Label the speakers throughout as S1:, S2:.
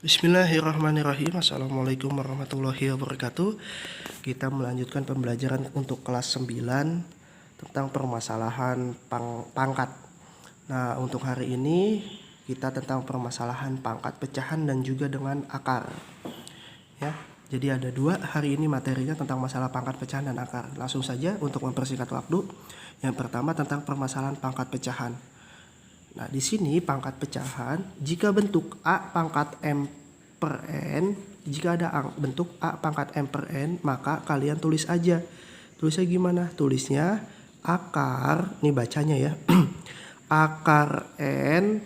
S1: Bismillahirrahmanirrahim. Assalamualaikum warahmatullahi wabarakatuh. Kita melanjutkan pembelajaran untuk kelas 9 tentang permasalahan pangkat. Nah, untuk hari ini kita tentang permasalahan pangkat pecahan dan juga dengan akar. Ya, jadi ada dua hari ini materinya tentang masalah pangkat pecahan dan akar. Langsung saja untuk mempersingkat waktu. Yang pertama tentang permasalahan pangkat pecahan. Nah, di sini pangkat pecahan, jika bentuk A pangkat M per N, jika ada bentuk A pangkat M per N, maka kalian tulis aja. Tulisnya gimana? Tulisnya akar, nih bacanya ya, akar N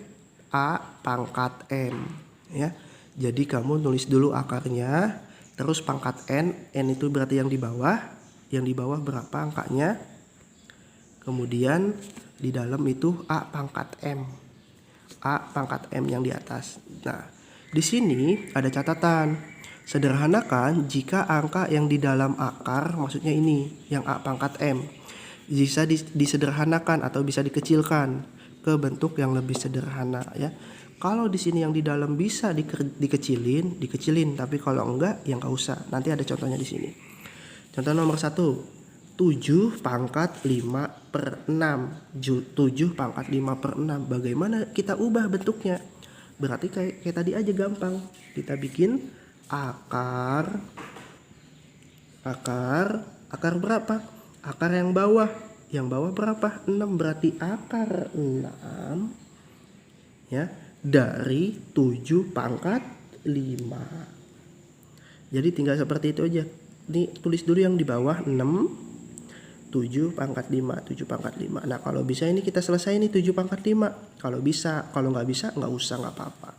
S1: A pangkat M. Ya, jadi kamu nulis dulu akarnya, terus pangkat N itu berarti yang di bawah berapa angkanya, kemudian di dalam itu A pangkat M. A pangkat M yang di atas. Nah, di sini ada catatan. Sederhanakan jika angka yang di dalam akar, maksudnya ini, yang A pangkat M, bisa disederhanakan atau bisa dikecilkan ke bentuk yang lebih sederhana ya. Kalau di sini yang di dalam bisa dikecilin, tapi kalau enggak, ya enggak usah. Nanti ada contohnya di sini. Contoh nomor 1. 7 pangkat 5 per 6. 7 pangkat 5 per 6. Bagaimana kita ubah bentuknya? Berarti kayak tadi aja gampang. Kita bikin akar berapa? Akar yang bawah. Yang bawah berapa? 6. Berarti akar 6 ya, dari 7 pangkat 5. Jadi tinggal seperti itu aja. Ini tulis dulu yang di bawah 6. 7 pangkat 5, 7 pangkat 5. Nah, kalau bisa ini kita selesai nih 7 pangkat 5. Kalau bisa, kalau nggak bisa nggak usah, nggak apa-apa.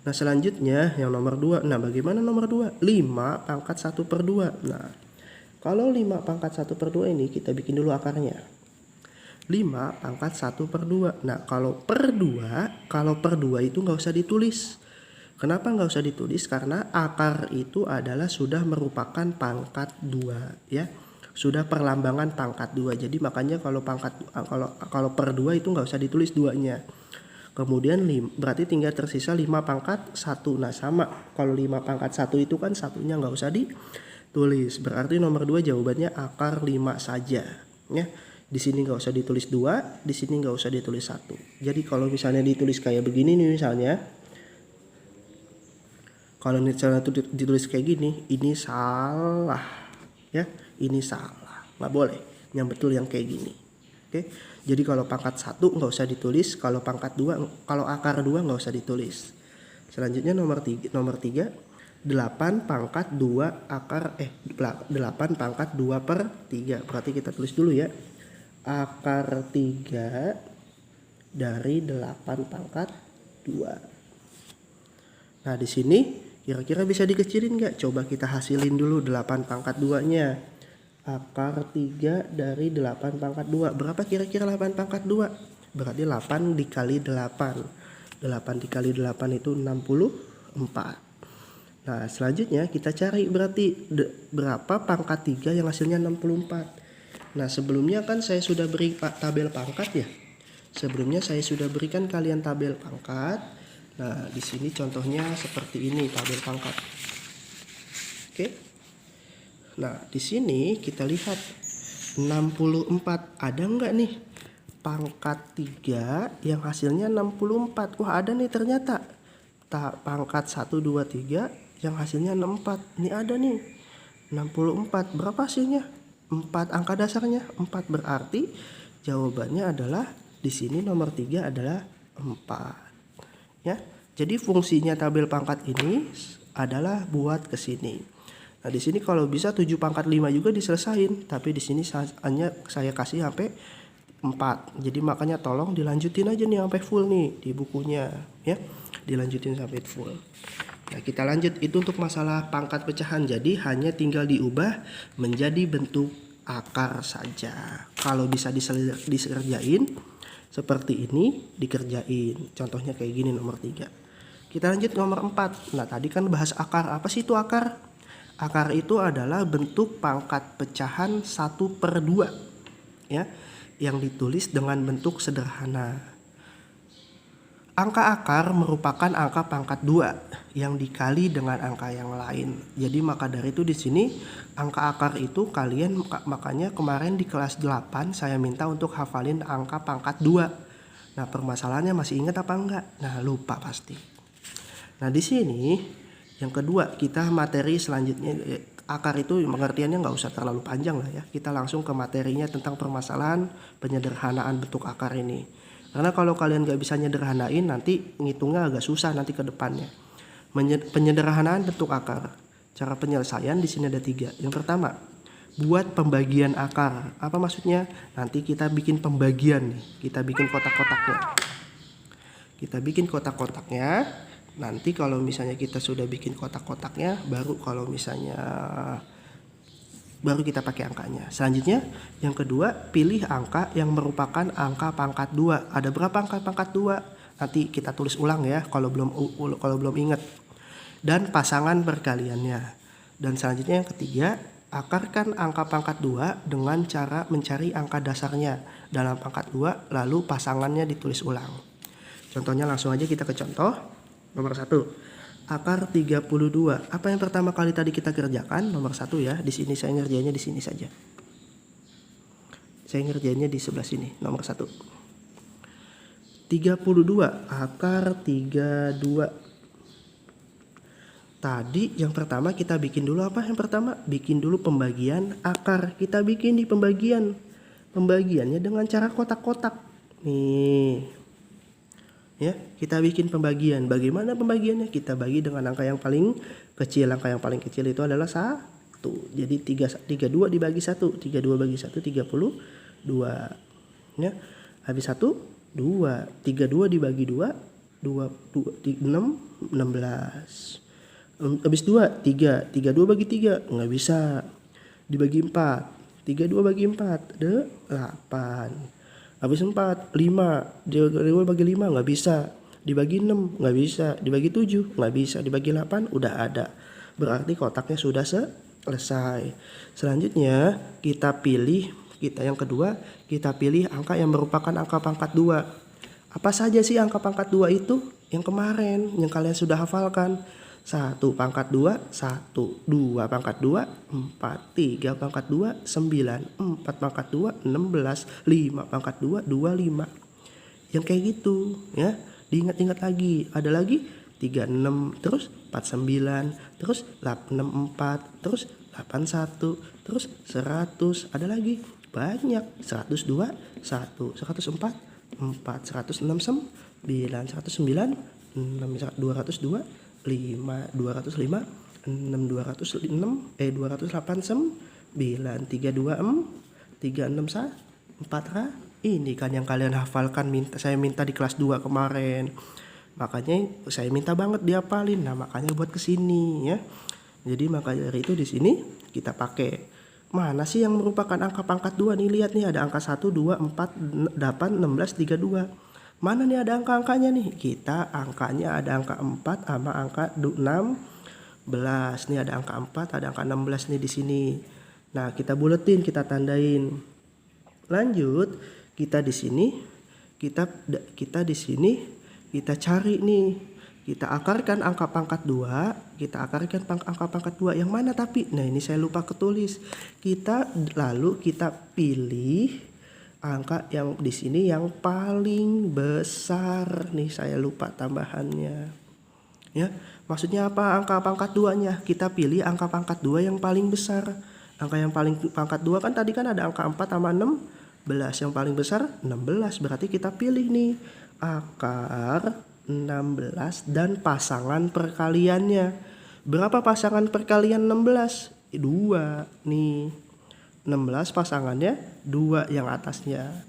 S1: Nah, selanjutnya yang nomor 2. Nah, bagaimana nomor 2? 5 pangkat 1 per 2. Nah, kalau 5 pangkat 1 per 2 ini kita bikin dulu akarnya. 5 pangkat 1 per 2. Nah, kalau per 2 itu nggak usah ditulis. Kenapa nggak usah ditulis? Karena akar itu adalah sudah merupakan pangkat 2 ya. Sudah perlambangan pangkat 2. Jadi makanya kalau per 2 itu nggak usah ditulis 2-nya. Kemudian berarti tinggal tersisa 5 pangkat 1. Nah, sama. Kalau 5 pangkat 1 itu kan satunya nggak usah ditulis. Berarti nomor 2 jawabannya akar 5 saja. Ya. Di sini nggak usah ditulis 2, di sini nggak usah ditulis 1. Jadi kalau misalnya ditulis kayak begini nih misalnya. Kalau misalnya ditulis kayak gini, ini salah. Ya, ini salah, nggak boleh. Yang betul yang kayak gini. Oke, jadi kalau pangkat 1 nggak usah ditulis, kalau pangkat 2, kalau akar 2 nggak usah ditulis. Selanjutnya nomor 3, 8 pangkat 2 8 pangkat 2 per 3. Berarti kita tulis dulu ya, akar 3 dari 8 pangkat 2. Nah, di sini kira-kira bisa dikecilin nggak? Coba kita hasilin dulu 8 pangkat 2-nya. Akar 3 dari 8 pangkat 2. Berapa kira-kira 8 pangkat 2? Berarti 8 dikali 8. 8 dikali 8 itu 64. Nah, selanjutnya kita cari berarti berapa pangkat 3 yang hasilnya 64. Nah, sebelumnya kan saya sudah beri tabel pangkat ya. Sebelumnya saya sudah berikan kalian tabel pangkat. Nah, di sini contohnya seperti ini tabel pangkat. Oke. Nah, di sini kita lihat 64. Ada nggak nih pangkat 3 yang hasilnya 64? Wah, ada nih ternyata. Pangkat 1, 2, 3 yang hasilnya 64. Ini ada nih 64. Berapa hasilnya? 4 angka dasarnya. 4 berarti jawabannya adalah di sini nomor 3 adalah 4. Ya, jadi fungsinya tabel pangkat ini adalah buat ke sini. Nah, di sini kalau bisa 7 pangkat 5 juga diselesain, tapi di sini hanya saya kasih sampai 4. Jadi makanya tolong dilanjutin aja nih sampai full nih di bukunya ya. Dilanjutin sampai full. Nah, kita lanjut itu untuk masalah pangkat pecahan. Jadi hanya tinggal diubah menjadi bentuk akar saja. Kalau bisa dikerjain seperti ini, dikerjain. Contohnya kayak gini nomor 3. Kita lanjut nomor 4. Nah, tadi kan bahas akar. Apa sih itu akar? Akar itu adalah bentuk pangkat pecahan 1 per 2 ya, yang ditulis dengan bentuk sederhana. Angka akar merupakan angka pangkat 2 yang dikali dengan angka yang lain. Jadi maka dari itu di sini angka akar itu kalian makanya kemarin di kelas 8 saya minta untuk hafalin angka pangkat 2. Nah, permasalahannya masih ingat apa enggak? Nah, lupa pasti. Nah, di sini yang kedua kita materi selanjutnya akar itu pengertiannya nggak usah terlalu panjang lah ya. Kita langsung ke materinya tentang permasalahan penyederhanaan bentuk akar ini. Karena kalau kalian nggak bisa nyederhanain nanti ngitungnya agak susah nanti ke depannya. Penyederhanaan bentuk akar. Cara penyelesaian di sini ada 3. Yang pertama, buat pembagian akar. Apa maksudnya? Nanti kita bikin pembagian nih. Kita bikin kotak-kotaknya. Kita bikin kotak-kotaknya. Nanti kalau misalnya kita sudah bikin kotak-kotaknya, baru kita pakai angkanya. Selanjutnya, yang kedua, pilih angka yang merupakan angka pangkat 2. Ada berapa angka pangkat 2? Nanti kita tulis ulang ya kalau belum ingat. Dan pasangan perkaliannya. Dan selanjutnya yang ketiga, akarkan angka pangkat 2 dengan cara mencari angka dasarnya dalam pangkat 2 lalu pasangannya ditulis ulang. Contohnya langsung aja kita ke contoh. Nomor 1. Akar 32. Apa yang pertama kali tadi kita kerjakan? Nomor 1 ya. Di sini saya ngerjainnya di sini saja. Saya ngerjainnya di sebelah sini. Nomor 1. 32. Akar 32. Tadi yang pertama kita bikin dulu apa? Yang pertama bikin dulu pembagian akar. Kita bikin di pembagian. Pembagiannya dengan cara kotak-kotak. Nih. Ya, kita bikin pembagian. Bagaimana pembagiannya? Kita bagi dengan angka yang paling kecil. Angka yang paling kecil itu adalah 1. Jadi 32 dibagi 1. 32 bagi 1 32. Ya. Habis 1 2. 32 dibagi 2 6 16. Habis 2 3. 32 bagi 3 nggak bisa. Dibagi 4. 32 bagi 4 8. Habis 4, 5, dibagi 5 nggak bisa, dibagi 6 nggak bisa, dibagi 7 nggak bisa, dibagi 8 udah ada. Berarti kotaknya sudah selesai. Selanjutnya kita yang kedua, kita pilih angka yang merupakan angka pangkat 2. Apa saja sih angka pangkat 2 itu? Yang kemarin, yang kalian sudah hafalkan. 1 pangkat 2, 1, 2 pangkat 2, 4, 3 pangkat 2, 9, 4 pangkat 2, 16, 5 pangkat 2, 25. Yang kayak gitu ya, diingat-ingat lagi. Ada lagi 36, terus 49, terus 64, terus 81, terus 100. Ada lagi banyak, 102, 1, 104, 4, 106, 9, 109, 202, 5, 205, 6, 206, 208, 9, 326, 361, 4. Ini kan yang kalian hafalkan, saya minta di kelas 2 kemarin. Makanya saya minta banget dihafalin. Nah, makanya buat kesini ya. Jadi maka dari itu di sini kita pakai. Mana sih yang merupakan angka pangkat 2 nih? Lihat nih ada angka 1, 2, 4, 8, 16, 32. Mana nih ada angka-angkanya nih? Kita angkanya ada angka 4 sama angka 16. Nih ada angka 4, ada angka 16 nih di sini. Nah, kita buletin, kita tandain. Lanjut, kita di sini kita cari nih. Kita akarkan angka pangkat 2, angka pangkat 2 yang mana tapi? Nah, ini saya lupa ketulis. Lalu kita pilih angka yang di sini yang paling besar nih, saya lupa tambahannya. Ya, maksudnya apa angka pangkat 2-nya? Kita pilih angka pangkat 2 yang paling besar. Angka yang paling pangkat 2 kan tadi kan ada angka 4 sama 16. Yang paling besar 16. Berarti kita pilih nih akar 16 dan pasangan perkaliannya. Berapa pasangan perkalian 16? 2 nih. 16 pasangannya 2 yang atasnya.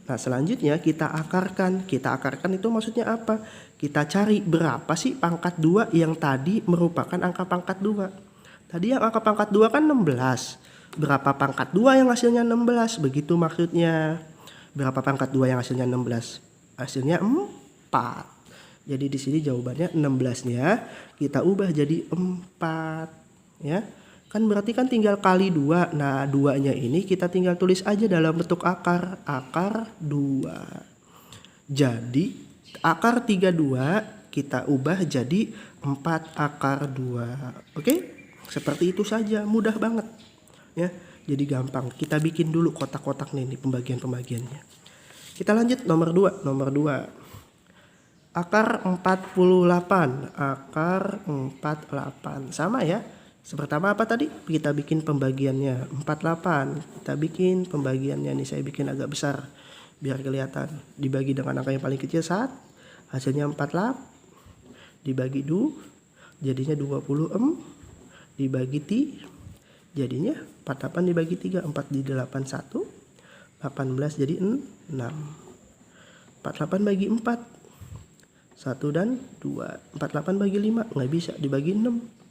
S1: Nah, selanjutnya kita akarkan. Kita akarkan itu maksudnya apa? Kita cari berapa sih pangkat 2 yang tadi merupakan angka pangkat 2. Tadi yang angka pangkat 2 kan 16. Berapa pangkat 2 yang hasilnya 16? Begitu maksudnya. Berapa pangkat 2 yang hasilnya 16? Hasilnya 4. Jadi di sini jawabannya 16-nya kita ubah jadi 4 ya. Kan berarti kan tinggal kali 2. Nah, 2-nya ini kita tinggal tulis aja dalam bentuk akar 2. Jadi akar 32 kita ubah jadi 4 akar 2. Oke? Seperti itu saja, mudah banget. Ya, jadi gampang. Kita bikin dulu kotak-kotak nih pembagian-pembagiannya. Kita lanjut nomor 2. Nomor 2. Akar 48. Akar 48. Sama ya. Pertama apa tadi? Kita bikin pembagiannya 48. Kita bikin pembagiannya nih, saya bikin agak besar biar kelihatan. Dibagi dengan angka yang paling kecil 1, hasilnya 48. Dibagi 2 jadinya 20 dibagi 3 jadinya 48 dibagi 3, 4 di 8 1, 18 jadi 6. 48 bagi 4 1 dan 2. 48 bagi 5 nggak bisa, dibagi 6.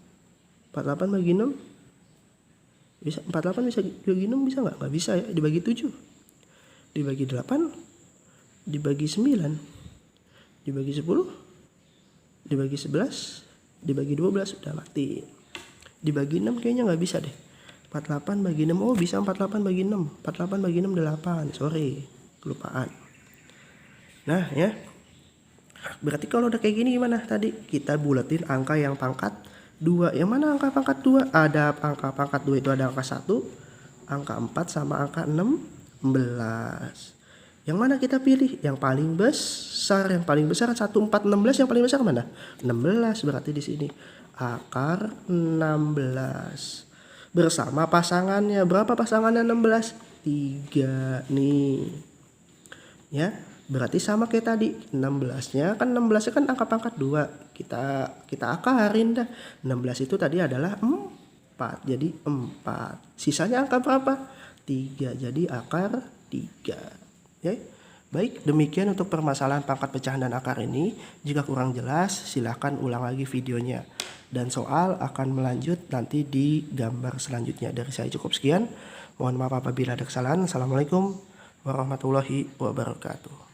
S1: 48 bagi 6 bisa, 48 bisa dibagi 6 bisa nggak bisa ya. Dibagi 7, dibagi 8, dibagi 9, dibagi 10, dibagi 11, dibagi 12 udah mati. Dibagi 6 kayaknya nggak bisa deh. 48 bagi 6, oh bisa 48 bagi 6. 48 bagi 6 8, sorry kelupaan. Nah ya, berarti kalau udah kayak gini gimana tadi? Kita bulatin angka yang pangkat 2. Yang mana angka pangkat 2? Ada angka pangkat 2 itu ada angka 1, angka 4 sama angka 16. Yang mana kita pilih? Yang paling besar. Yang paling besar 1, 4, 16. Yang paling besar mana? 16. Berarti di sini akar 16. Bersama pasangannya. Berapa pasangannya 16? 3 nih. Ya, berarti sama kayak tadi. 16-nya kan 16-nya kan angka pangkat 2. Kita akarin dah. 16 itu tadi adalah 4. Jadi 4. Sisanya angka berapa? 3. Jadi akar 3. Ya. Baik, demikian untuk permasalahan pangkat pecahan dan akar ini. Jika kurang jelas, silahkan ulang lagi videonya. Dan soal akan melanjut nanti di gambar selanjutnya. Dari saya cukup sekian. Mohon maaf apabila ada kesalahan. Assalamualaikum warahmatullahi wabarakatuh.